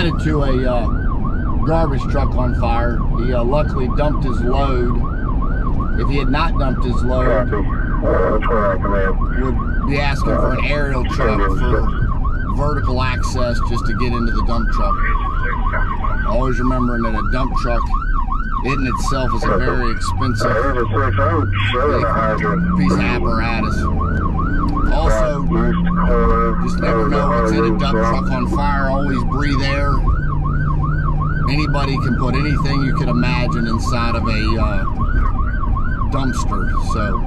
headed to a garbage truck on fire. He luckily dumped his load. If he had not dumped his load, would be asking for an aerial truck for vertical access just to get into the dump truck. Always remembering that a dump truck in itself is a very expensive piece of apparatus. Also, just never know what's in a dump truck on fire. Always breathe air. Anybody can put anything you can imagine inside of a dumpster. So,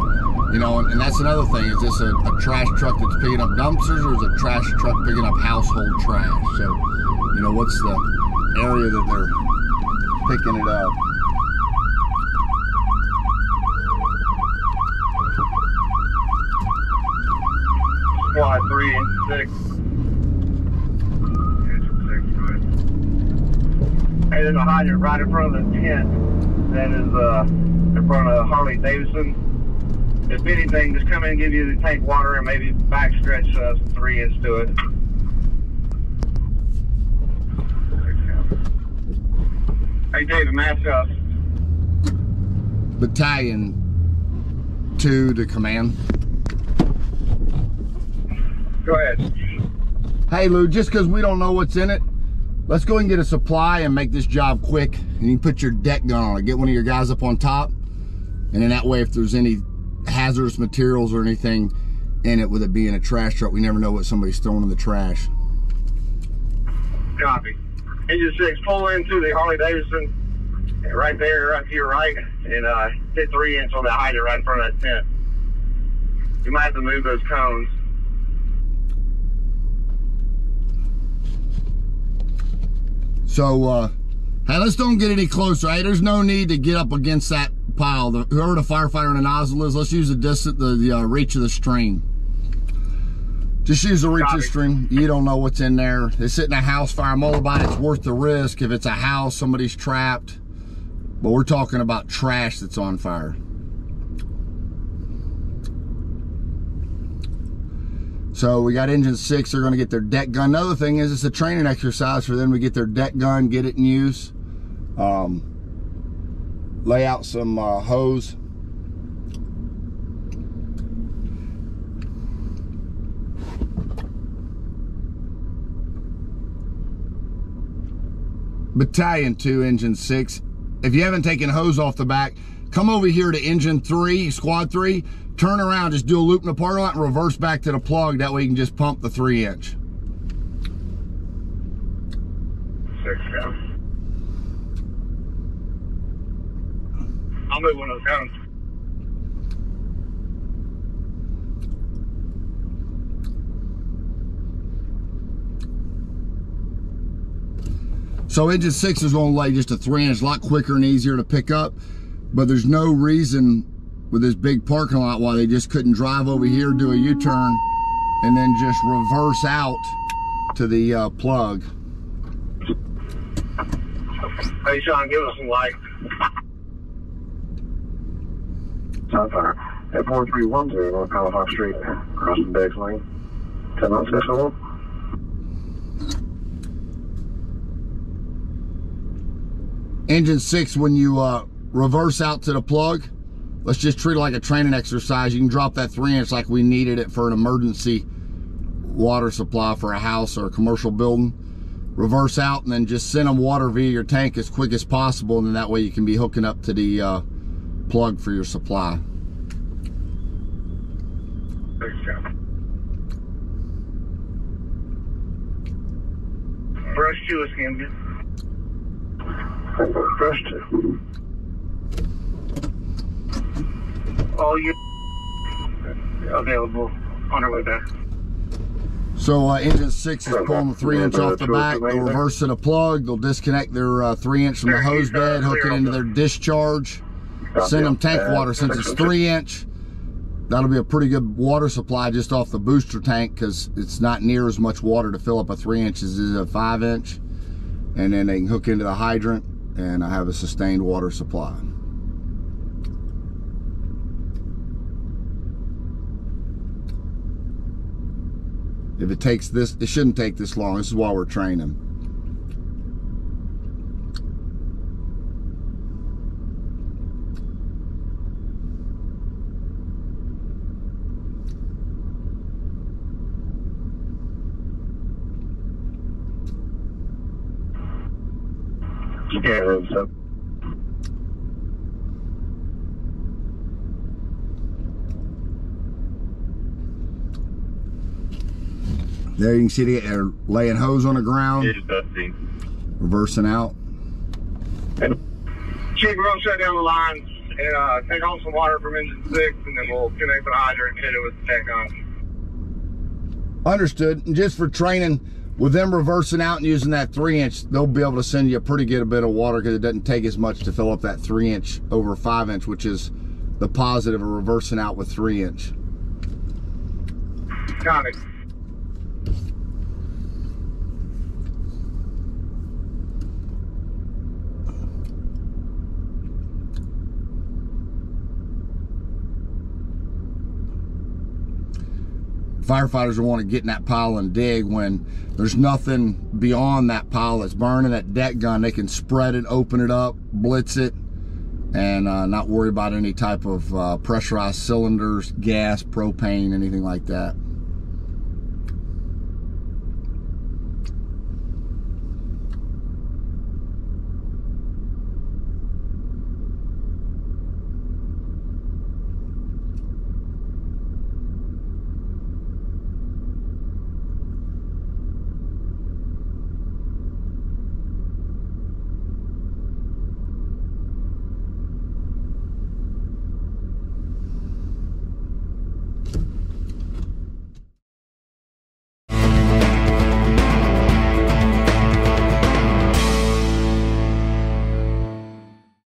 you know, and that's another thing. Is this a trash truck that's picking up dumpsters, or is it a trash truck picking up household trash? So, you know, what's the area that they're picking it up? Squad 3 and 6. Hey, there's a hydrant right in front of the tent that is in front of Harley Davidson. If anything, just come in and give you the tank water and maybe back stretch some 3-inch to it. Hey, David, mask up. Battalion 2 to command. Go ahead. Hey Lou, just because we don't know what's in it, let's go and get a supply and make this job quick. And you can put your deck gun on it. Get one of your guys up on top. And then that way, if there's any hazardous materials or anything in it, with it being a trash truck, we never know what somebody's throwing in the trash. Copy. Engine 6, pull into the Harley Davidson right there, right to your right, and hit 3-inch on that hydrant right in front of that tent. You might have to move those cones. So, hey, let's don't get any closer, right? There's no need to get up against that pile. Whoever the firefighter and the nozzle is, let's use the distance, the reach of the stream. Just use the reach of the stream. You don't know what's in there. They sit in a house fire. I'm all about it's worth the risk. If it's a house, somebody's trapped. But we're talking about trash that's on fire. So we got engine 6, they're gonna get their deck gun. Another thing is it's a training exercise for them to get their deck gun, get it in use. Lay out some hose. Battalion 2, engine 6. If you haven't taken hose off the back, come over here to engine 3, squad 3, turn around, just do a loop in the parking lot and reverse back to the plug. That way you can just pump the 3-inch. 6 down. I'll move one of those cones. So engine 6 is going to lay just a 3-inch, a lot quicker and easier to pick up. But there's no reason with this big parking lot why they just couldn't drive over here, do a U-turn, and then just reverse out to the plug. Hey Sean, give us some light. Sunfire at 4310 North Halifax Street, crossing Beggs Lane. 10 knots, SO1. Engine 6, when you reverse out to the plug, let's just treat it like a training exercise. You can drop that 3-inch like we needed it for an emergency water supply for a house or a commercial building. Reverse out and then just send them water via your tank as quick as possible, and then that way you can be hooking up to the plug for your supply. Brush 2 is Camden. Brush 2. All you available on our way back. So engine 6 is pulling the 3-inch off the back. They'll reverse to the plug. They'll disconnect their 3-inch from the hose bed, hook it into their discharge, send them tank water. Since it's 3-inch, that'll be a pretty good water supply just off the booster tank, because it's not near as much water to fill up a 3-inch as is a 5-inch. And then they can hook into the hydrant and I have a sustained water supply. If it takes this, it shouldn't take this long. This is why we're training. Yeah, so. There you can see they're laying hose on the ground. It's dusty. Reversing out. Chief, we're going to shut down the lines and take on some water from engine 6, and then we'll connect the hydrant and hit it with the tech on. Understood. And just for training, with them reversing out and using that 3-inch, they'll be able to send you a pretty good bit of water because it doesn't take as much to fill up that 3-inch over 5-inch, which is the positive of reversing out with 3-inch. Got it. Firefighters will want to get in that pile and dig when there's nothing beyond that pile that's burning. That deck gun, they can spread it, open it up, blitz it, and not worry about any type of pressurized cylinders, gas, propane, anything like that.